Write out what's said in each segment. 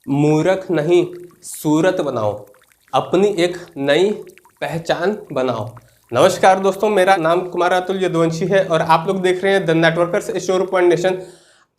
मूर्ख नहीं, सूरत बनाओ, अपनी एक नई पहचान बनाओ। नमस्कार दोस्तों, मेरा नाम कुमार अतुल यदुवंशी है और आप लोग देख रहे हैं the networkers store point nation.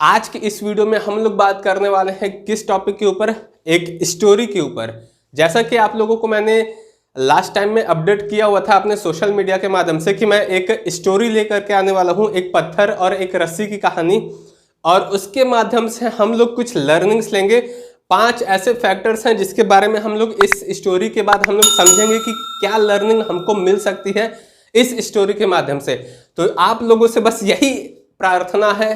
आज की इस वीडियो में हम लोग बात करने वाले हैं किस टॉपिक के ऊपर? एक स्टोरी के ऊपर। जैसा कि आप लोगों को मैंने लास्ट टाइम में अपडेट किया हुआ था अपने सोशल मीडिया के माध्यम से कि मैं एक स्टोरी लेकर के आने वाला हूं, एक पत्थर और एक रस्सी की कहानी, और उसके माध्यम से हम लोग कुछ लर्निंग्स लेंगे। 5 ऐसे फैक्टर्स हैं जिसके बारे में हम लोग इस स्टोरी के बाद हम लोग समझेंगे कि क्या लर्निंग हमको मिल सकती है इस स्टोरी के माध्यम से। तो आप लोगों से बस यही प्रार्थना है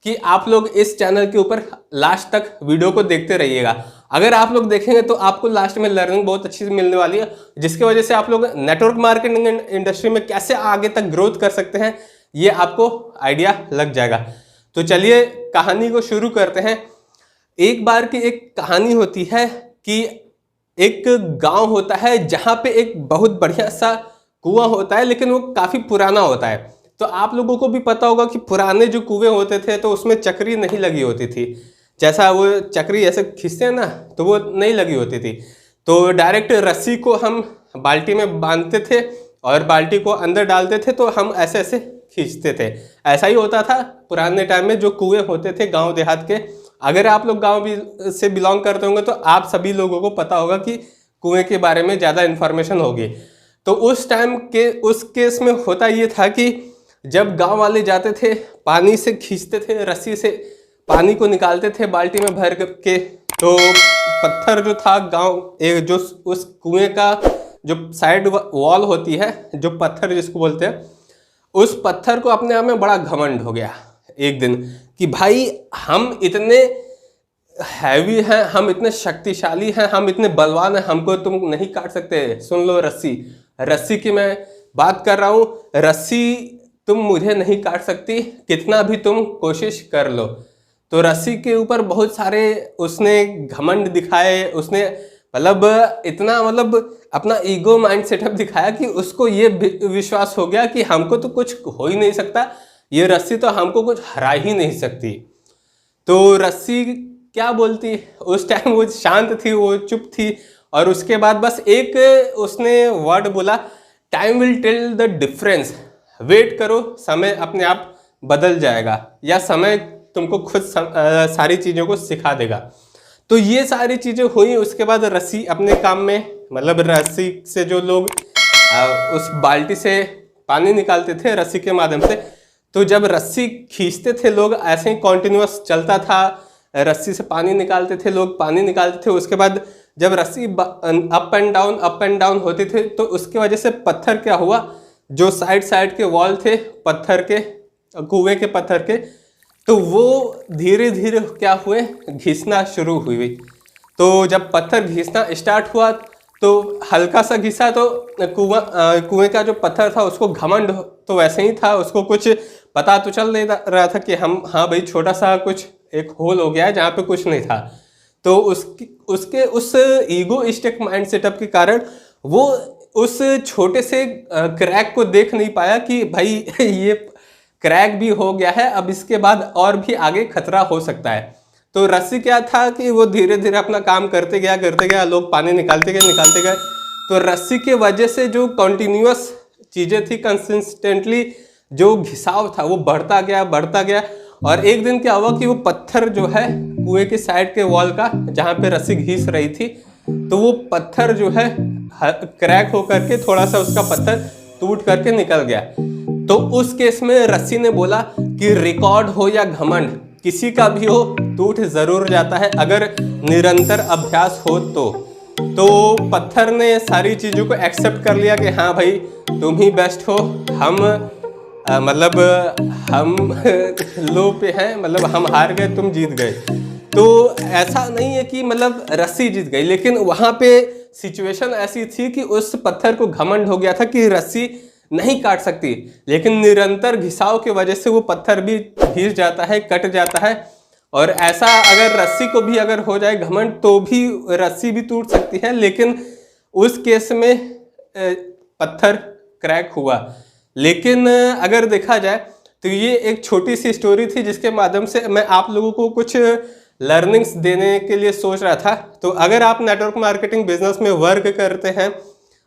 कि आप लोग इस चैनल के ऊपर लास्ट तक वीडियो को देखते रहिएगा। अगर आप लोग देखेंगे तो आपको लास्ट में लर्निंग बहुत अच्छी मिलने वाली है, जिसकी वजह से आप लोग नेटवर्क मार्केटिंग इंडस्ट्री में कैसे आगे तक ग्रोथ कर सकते हैं ये आपको आइडिया लग जाएगा। तो चलिए कहानी को शुरू करते हैं। एक बार की एक कहानी होती है कि एक गांव होता है जहां पे एक बहुत बढ़िया सा कुआं होता है, लेकिन वो काफी पुराना होता है। तो आप लोगों को भी पता होगा कि पुराने जो कुएं होते थे तो उसमें चक्री नहीं लगी होती थी। जैसा वो चक्री ऐसे खींचते हैं ना, तो वो नहीं लगी होती थी। तो डायरेक्ट रस्सी को हम बाल्टी में बांधते थे और बाल्टी को अंदर डालते थे, तो हम ऐसे ऐसे खींचते थे। ऐसा ही होता था पुराने टाइम में जो कुएं होते थे गांव देहात के। अगर आप लोग गांव भी से बिलोंग करते होंगे तो आप सभी लोगों को पता होगा कि कुएं के बारे में ज़्यादा इन्फॉर्मेशन होगी। तो उस टाइम के उस केस में होता ये था कि जब गांव वाले जाते थे, पानी से खींचते थे, रस्सी से पानी को निकालते थे बाल्टी में भर के, तो पत्थर जो था गांव जो उस कुएं का जो साइड वॉल होती है, जो पत्थर जिसको बोलते हैं, उस पत्थर को अपने आप में बड़ा घमंड हो गया एक दिन कि भाई हम इतने हैवी हैं, हम इतने शक्तिशाली हैं, हम इतने बलवान हैं, हमको तुम नहीं काट सकते। सुन लो, रस्सी रस्सी की मैं बात कर रहा हूँ, रस्सी तुम मुझे नहीं काट सकती, कितना भी तुम कोशिश कर लो। तो रस्सी के ऊपर बहुत सारे उसने घमंड दिखाए, उसने इतना अपना ईगो माइंड सेटअप दिखाया कि उसको ये विश्वास हो गया कि हमको तो कुछ हो ही नहीं सकता, ये रस्सी तो हमको कुछ हरा ही नहीं सकती। तो रस्सी क्या बोलती, उस टाइम वो शांत थी, वो चुप थी, और उसके बाद बस एक उसने वर्ड बोला, time will tell the difference. Wait करो, समय अपने आप बदल जाएगा, या समय तुमको खुद सारी चीज़ों को सिखा देगा। तो ये सारी चीज़ें हुई। उसके बाद रस्सी अपने काम में, रस्सी से जो लोग उस बाल्टी से पानी निकालते थे रस्सी के माध्यम से, तो जब रस्सी खींचते थे लोग, ऐसे ही कॉन्टिन्यूअस चलता था, रस्सी से पानी निकालते थे लोग, पानी निकालते थे। उसके बाद जब रस्सी अप एंड डाउन होती थी, तो उसकी वजह से पत्थर क्या हुआ, जो साइड के वॉल थे पत्थर के, कुएं के पत्थर के, तो वो धीरे धीरे क्या हुए, घिसना शुरू हुई। तो जब पत्थर घिसना स्टार्ट हुआ तो हल्का सा घिसा, तो कुएं का जो पत्थर था उसको घमंड तो वैसे ही था, उसको कुछ पता तो चल नहीं रहा था कि हाँ भाई छोटा सा कुछ एक होल हो गया है जहाँ पे कुछ नहीं था। तो उसके उस ईगोइस्टिक माइंड सेटअप के कारण वो उस छोटे से क्रैक को देख नहीं पाया कि भाई ये क्रैक भी हो गया है, अब इसके बाद और भी आगे खतरा हो सकता है। तो रस्सी क्या था कि वो धीरे धीरे अपना काम करते गया, लोग पानी निकालते गए। तो रस्सी के वजह से जो कॉन्टिन्यूअस चीज़ें थी, कंसिस्टेंटली जो घिसाव था वो बढ़ता गया। और एक दिन क्या हुआ कि वो पत्थर जो है कुएं के साइड के वॉल का, जहाँ पे रस्सी घिस रही थी, तो वो पत्थर जो है क्रैक हो करके थोड़ा सा उसका पत्थर टूट करके निकल गया। तो उस केस में रस्सी ने बोला कि रिकॉर्ड हो या घमंड, किसी का भी हो, टूट जरूर जाता है अगर निरंतर अभ्यास हो तो पत्थर ने सारी चीज़ों को एक्सेप्ट कर लिया कि हाँ भाई तुम ही बेस्ट हो, हम हम लो पे हैं, हम हार गए, तुम जीत गए। तो ऐसा नहीं है कि रस्सी जीत गई, लेकिन वहाँ पे सिचुएशन ऐसी थी कि उस पत्थर को घमंड हो गया था कि रस्सी नहीं काट सकती, लेकिन निरंतर घिसाव की वजह से वो पत्थर भी घिस जाता है, कट जाता है। और ऐसा अगर रस्सी को भी अगर हो जाए घमंड तो भी रस्सी भी टूट सकती है, लेकिन उस केस में पत्थर क्रैक हुआ। लेकिन अगर देखा जाए तो ये एक छोटी सी स्टोरी थी जिसके माध्यम से मैं आप लोगों को कुछ लर्निंग्स देने के लिए सोच रहा था। तो अगर आप नेटवर्क मार्केटिंग बिजनेस में वर्क करते हैं,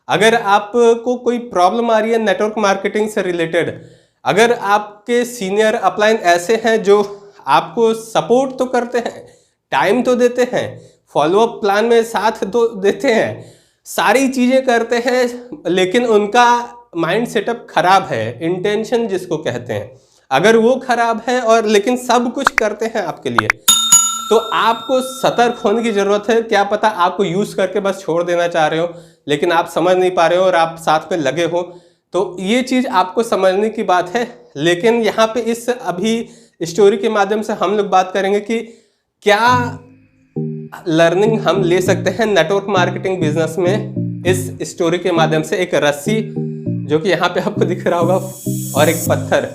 अगर आपको कोई प्रॉब्लम आ रही है नेटवर्क मार्केटिंग से रिलेटेड, अगर आपके सीनियर अपलाइन ऐसे हैं जो आपको सपोर्ट तो करते हैं, टाइम तो देते हैं, फॉलोअप प्लान में साथ तो देते हैं, सारी चीज़ें करते हैं, लेकिन उनका माइंड सेटअप खराब है, इंटेंशन जिसको कहते हैं, अगर वो खराब है और लेकिन सब कुछ करते हैं आपके लिए, तो आपको सतर्क होने की ज़रूरत है। क्या पता आपको यूज़ करके बस छोड़ देना चाह रहे हो, लेकिन आप समझ नहीं पा रहे हो और आप साथ में लगे हो। तो ये चीज़ आपको समझने की बात है। लेकिन यहाँ पे इस अभी स्टोरी के माध्यम से हम लोग बात करेंगे कि क्या लर्निंग हम ले सकते हैं नेटवर्क मार्केटिंग बिजनेस में। इस स्टोरी के माध्यम से एक रस्सी, जो कि यहाँ पे आपको दिख रहा होगा, और एक पत्थर,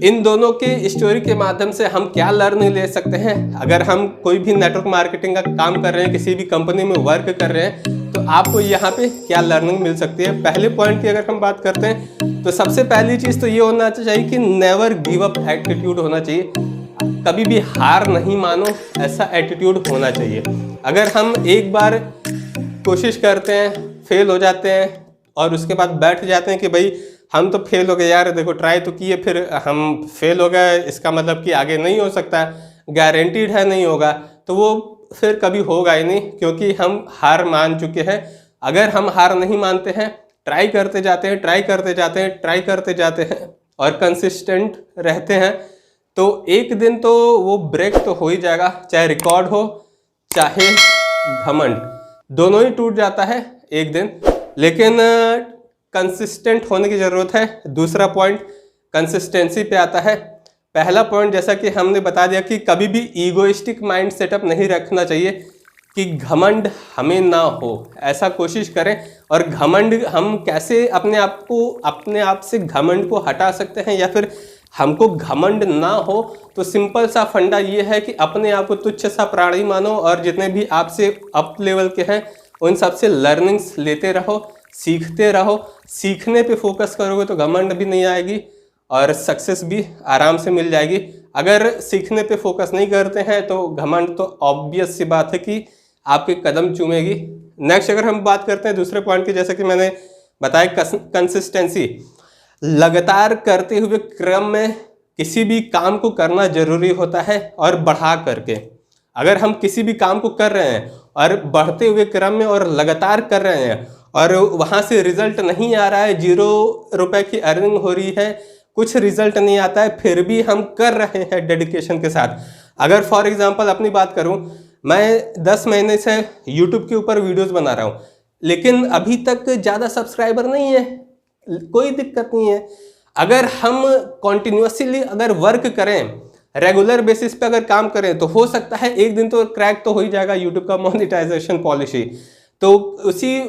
इन दोनों के स्टोरी के माध्यम से हम क्या लर्निंग ले सकते हैं। अगर हम कोई भी नेटवर्क मार्केटिंग का काम कर रहे हैं, किसी भी कंपनी में वर्क कर रहे हैं, तो आपको यहाँ पे क्या लर्निंग मिल सकती है। पहले पॉइंट की अगर हम बात करते हैं, तो सबसे पहली चीज़ तो ये होना चाहिए कि नेवर गिव अप एटीट्यूड होना चाहिए। कभी भी हार नहीं मानो, ऐसा एटीट्यूड होना चाहिए। अगर हम एक बार कोशिश करते हैं, फेल हो जाते हैं और उसके बाद बैठ जाते हैं कि भाई हम तो फेल हो गए यार, देखो ट्राई तो किए फिर हम फेल हो गए, इसका मतलब कि आगे नहीं हो सकता, गारंटीड है नहीं होगा, तो वो फिर कभी होगा ही नहीं, क्योंकि हम हार मान चुके हैं। अगर हम हार नहीं मानते हैं, ट्राई करते जाते हैं, ट्राई करते जाते हैं, ट्राई करते जाते हैं और कंसिस्टेंट रहते हैं, तो एक दिन तो वो ब्रेक तो हो ही जाएगा। चाहे रिकॉर्ड हो, चाहे घमंड, दोनों ही टूट जाता है एक दिन। लेकिन कंसिस्टेंट होने की ज़रूरत है। दूसरा पॉइंट कंसिस्टेंसी पे आता है। पहला पॉइंट जैसा कि हमने बता दिया कि कभी भी ईगोइस्टिक माइंड सेटअप नहीं रखना चाहिए कि घमंड हमें ना हो, ऐसा कोशिश करें। और घमंड हम कैसे अपने आप से घमंड को हटा सकते हैं, या फिर हमको घमंड ना हो, तो सिंपल सा फंडा ये है कि अपने आप को तुच्छ सा प्राणी मानो और जितने भी आपसे अप लेवल के हैं उन सबसे लर्निंग्स लेते रहो, सीखते रहो। सीखने पे फोकस करोगे तो घमंड भी नहीं आएगी और सक्सेस भी आराम से मिल जाएगी। अगर सीखने पे फोकस नहीं करते हैं तो घमंड तो ऑब्वियस सी बात है कि आपके कदम चूमेगी। नेक्स्ट अगर हम बात करते हैं दूसरे पॉइंट की, जैसे कि मैंने बताया कंसिस्टेंसी, लगातार करते हुए क्रम में किसी भी काम को करना जरूरी होता है और बढ़ा करके। अगर हम किसी भी काम को कर रहे हैं और बढ़ते हुए क्रम में और लगातार कर रहे हैं और वहाँ से रिजल्ट नहीं आ रहा है, 0 रुपए की अर्निंग हो रही है, कुछ रिजल्ट नहीं आता है, फिर भी हम कर रहे हैं डेडिकेशन के साथ। अगर फॉर एग्जांपल अपनी बात करूं, मैं 10 महीने से यूट्यूब के ऊपर वीडियोस बना रहा हूं, लेकिन अभी तक ज़्यादा सब्सक्राइबर नहीं है, कोई दिक्कत नहीं है। अगर हम कॉन्टिन्यूसली अगर वर्क करें, रेगुलर बेसिस पे अगर काम करें, तो हो सकता है एक दिन तो क्रैक तो हो ही जाएगा यूट्यूब का मोनेटाइजेशन पॉलिसी। तो उसी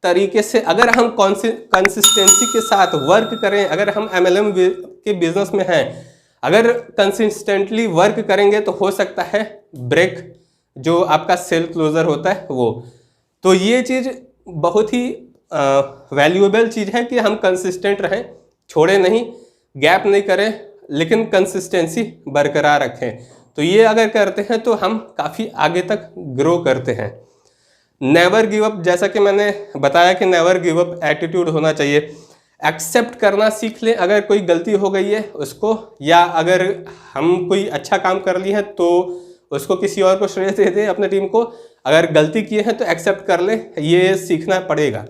तरीके से अगर हम कंसिस्टेंसी के साथ वर्क करें, अगर हम MLM के बिजनेस में हैं, अगर कंसिस्टेंटली वर्क करेंगे तो हो सकता है ब्रेक जो आपका सेल क्लोजर होता है वो। तो ये चीज़ बहुत ही वैल्यूएबल चीज़ है कि हम कंसिस्टेंट रहें, छोड़े नहीं, गैप नहीं करें, लेकिन कंसिस्टेंसी बरकरार रखें। तो ये अगर करते हैं तो हम काफ़ी आगे तक ग्रो करते हैं। नेवर गिव अप, जैसा कि मैंने बताया कि नेवर गिव अप एटीट्यूड होना चाहिए। एक्सेप्ट करना सीख लें अगर कोई गलती हो गई है उसको, या अगर हम कोई अच्छा काम कर लिए हैं तो उसको किसी और को श्रेय दे दें, अपने टीम को। अगर गलती किए हैं तो एक्सेप्ट कर लें, ये सीखना पड़ेगा।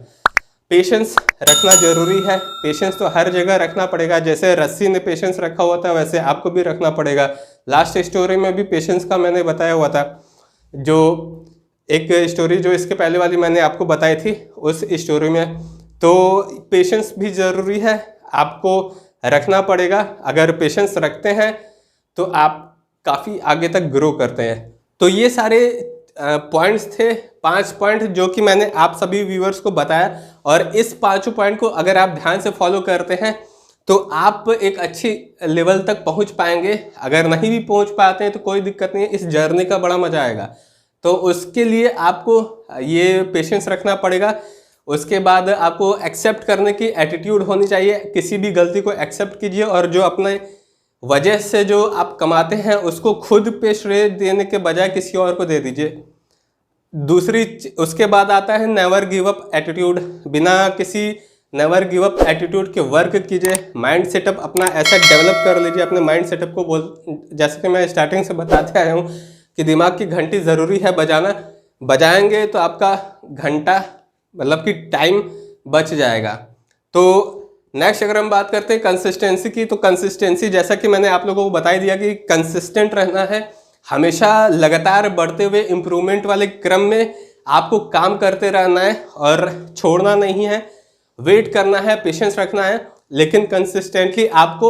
पेशेंस रखना जरूरी है, पेशेंस तो हर जगह रखना पड़ेगा। जैसे रस्सी ने पेशेंस रखा हुआ था वैसे आपको भी रखना पड़ेगा। लास्ट स्टोरी में भी पेशेंस का मैंने बताया हुआ था, जो एक स्टोरी जो इसके पहले वाली मैंने आपको बताई थी उस स्टोरी में। तो पेशेंस भी ज़रूरी है, आपको रखना पड़ेगा। अगर पेशेंस रखते हैं तो आप काफ़ी आगे तक ग्रो करते हैं। तो ये सारे पॉइंट्स थे, 5 पॉइंट जो कि मैंने आप सभी व्यूअर्स को बताया, और इस 5 पॉइंट को अगर आप ध्यान से फॉलो करते हैं तो आप एक अच्छी लेवल तक पहुंच पाएंगे। अगर नहीं भी पहुंच पाते हैं तो कोई दिक्कत नहीं है, इस जर्नी का बड़ा मजा आएगा। तो उसके लिए आपको ये पेशेंस रखना पड़ेगा। उसके बाद आपको एक्सेप्ट करने की एटीट्यूड होनी चाहिए, किसी भी गलती को एक्सेप्ट कीजिए और जो अपने वजह से जो आप कमाते हैं उसको खुद पे श्रेय देने के बजाय किसी और को दे दीजिए। उसके बाद आता है नेवर गिव अप एटीट्यूड। बिना किसी नेवर गिव अप एटीट्यूड के वर्क कीजिए। माइंड सेटअप अपना ऐसा डेवलप कर लीजिए। अपने माइंड सेटअप को जैसे कि मैं स्टार्टिंग से बताते आया हूँ कि दिमाग की घंटी ज़रूरी है बजाना। बजाएंगे तो आपका घंटा मतलब कि टाइम बच जाएगा। तो नेक्स्ट अगर हम बात करते हैं कंसिस्टेंसी की, तो कंसिस्टेंसी जैसा कि मैंने आप लोगों को बता दिया कि कंसिस्टेंट रहना है। हमेशा लगातार बढ़ते हुए इम्प्रूवमेंट वाले क्रम में आपको काम करते रहना है और छोड़ना नहीं है। वेट करना है, पेशेंस रखना है, लेकिन कंसिस्टेंटली आपको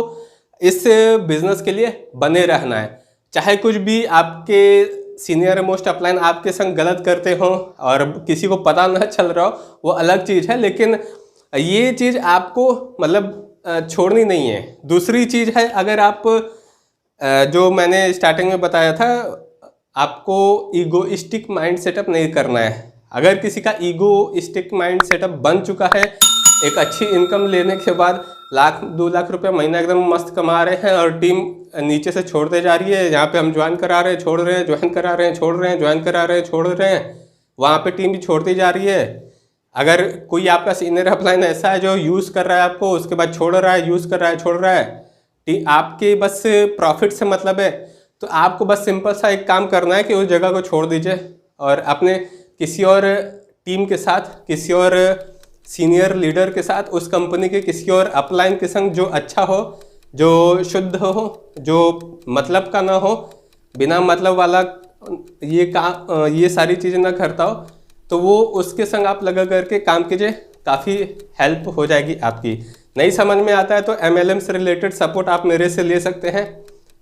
इस बिजनेस के लिए बने रहना है। चाहे कुछ भी आपके सीनियर मोस्ट अपलाइन आपके संग गलत करते हो और किसी को पता ना चल रहा हो, वो अलग चीज़ है, लेकिन ये चीज़ आपको मतलब छोड़नी नहीं है। दूसरी चीज़ है, अगर आप जो मैंने स्टार्टिंग में बताया था, आपको ईगोइस्टिक माइंड सेटअप नहीं करना है। अगर किसी का ईगोइस्टिक माइंड सेटअप बन चुका है, एक अच्छी इनकम लेने के बाद 1-2 लाख रुपए महीना एकदम मस्त कमा रहे हैं और टीम नीचे से छोड़ते जा रही है, यहाँ पे हम ज्वाइन करा रहे हैं, छोड़ रहे हैं, ज्वाइन करा रहे हैं, छोड़ रहे हैं, ज्वाइन करा रहे हैं, छोड़ रहे हैं, वहाँ पे टीम भी छोड़ती जा रही है। अगर कोई आपका सीनियर अपलाइन ऐसा है जो यूज़ कर रहा है आपको, उसके बाद छोड़ रहा है, यूज़ कर रहा है, छोड़ रहा है, आपके बस प्रॉफिट से मतलब है, तो आपको बस सिंपल सा एक काम करना है कि उस जगह को छोड़ दीजिए और अपने किसी और टीम के साथ, किसी और सीनियर लीडर के साथ, उस कंपनी के किसी और अपलाइन के संग जो अच्छा हो, जो शुद्ध हो, जो मतलब का ना हो, बिना मतलब वाला ये सारी चीज़ें ना करता हो, तो वो उसके संग आप लगा करके काम कीजिए। काफ़ी हेल्प हो जाएगी आपकी। नहीं समझ में आता है तो MLM से रिलेटेड सपोर्ट आप मेरे से ले सकते हैं।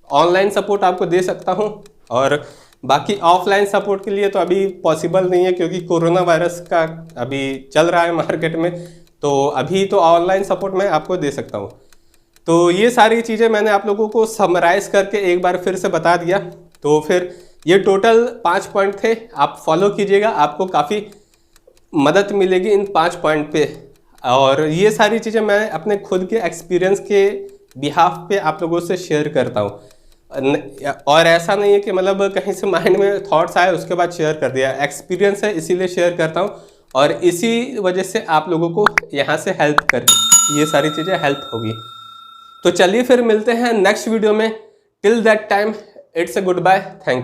ऑनलाइन सपोर्ट आपको दे सकता हूं, और बाकी ऑफलाइन सपोर्ट के लिए तो अभी पॉसिबल नहीं है क्योंकि कोरोना वायरस का अभी चल रहा है मार्केट में, तो अभी तो ऑनलाइन सपोर्ट मैं आपको दे सकता हूं। तो ये सारी चीज़ें मैंने आप लोगों को समराइज़ करके एक बार फिर से बता दिया। तो फिर ये टोटल 5 पॉइंट थे, आप फॉलो कीजिएगा, आपको काफ़ी मदद मिलेगी इन 5 पॉइंट पे। और ये सारी चीज़ें मैं अपने खुद के एक्सपीरियंस के बिहाफ पे आप लोगों से शेयर करता हूँ। और ऐसा नहीं है कि मतलब कहीं से माइंड में थॉट्स आए उसके बाद शेयर कर दिया। एक्सपीरियंस है इसीलिए शेयर करता हूँ, और इसी वजह से आप लोगों को यहाँ से हेल्प कर, ये सारी चीज़ें हेल्प होगी। तो चलिए फिर मिलते हैं नेक्स्ट वीडियो में। Till that time it's a goodbye, thank you.